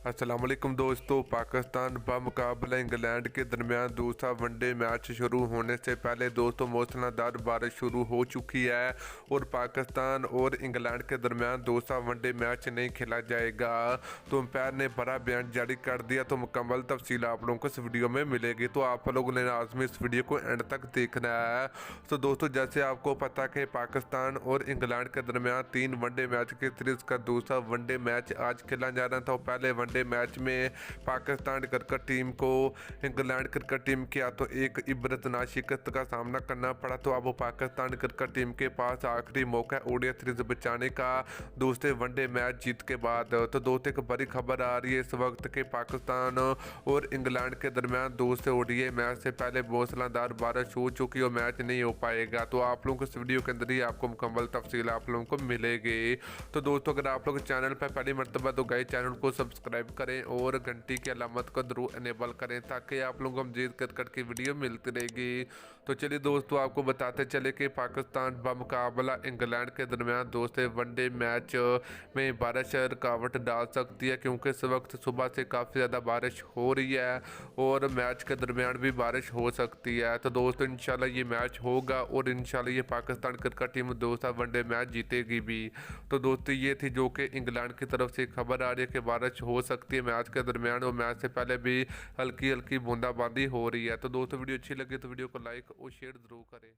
अस्सलाम वालेकुम दोस्तों। पाकिस्तान बमुकाबला इंग्लैंड के दरमियान दूसरा वनडे मैच शुरू होने से पहले दोस्तों मूसलाधार बारिश शुरू हो चुकी है और पाकिस्तान और इंग्लैंड के दरमियान दूसरा वनडे मैच नहीं खेला जाएगा। तो अंपायर ने बड़ा बयान जारी कर दिया। तो मुकम्मल तफसील आप लोगों को इस वीडियो में मिलेगी, तो आप लोगों ने लाजमी इस वीडियो को एंड तक देखना है। तो दोस्तों जैसे आपको पता कि पाकिस्तान और इंग्लैंड के दरमियान 3 वनडे मैच की सीरीज का दूसरा वनडे मैच आज खेला जा रहा था। पहले वनडे मैच में पाकिस्तान क्रिकेट टीम को इंग्लैंड क्रिकेट टीम के हाथों एक इबरतनाक शिकस्त का सामना करना पड़ा। तो अब पाकिस्तान क्रिकेट टीम के पास आखिरी मौका ओडीआई सीरीज बचाने का दूसरे वनडे मैच जीत के बाद। तो दोस्तों एक बड़ी खबर आ रही है इस वक्त के पाकिस्तान और इंग्लैंड के दरमियान दूसरे ओडीआई मैच से पहले मूसलाधार बारिश हो चुकी और मैच नहीं हो पाएगा। तो आप लोगों को इस वीडियो के अंदर ही आपको मुकम्मल तफसील आप लोगों को मिलेगी। तो दोस्तों अगर आप लोग चैनल पर पहली मरतबा तो गए चैनल को सब्सक्राइब करें और घंटी की अलामत को जरूर इनेबल करें ताकि आप लोगों को मजीद क्रिकेट की वीडियो मिलती रहेगी। तो चलिए दोस्तों आपको बताते चले कि पाकिस्तान बमुकाबला इंग्लैंड के दरमियान दूसरे वनडे मैच में बारिश रुकावट डाल सकती है, क्योंकि इस वक्त सुबह से काफ़ी ज़्यादा बारिश हो रही है और मैच के दरमियान भी बारिश हो सकती है। तो दोस्तों इंशाल्लाह ये मैच होगा और इंशाल्लाह ये पाकिस्तान क्रिकेट टीम दूसरा वनडे मैच जीतेगी भी। तो दोस्तों ये थी जो कि इंग्लैंड की तरफ से खबर आ रही है कि बारिश हो सकती है मैच के दरमियान और मैच से पहले भी हल्की हल्की बूंदाबांदी हो रही है। तो दोस्तों वीडियो अच्छी लगी तो वीडियो को लाइक और शेयर ज़रूर करें।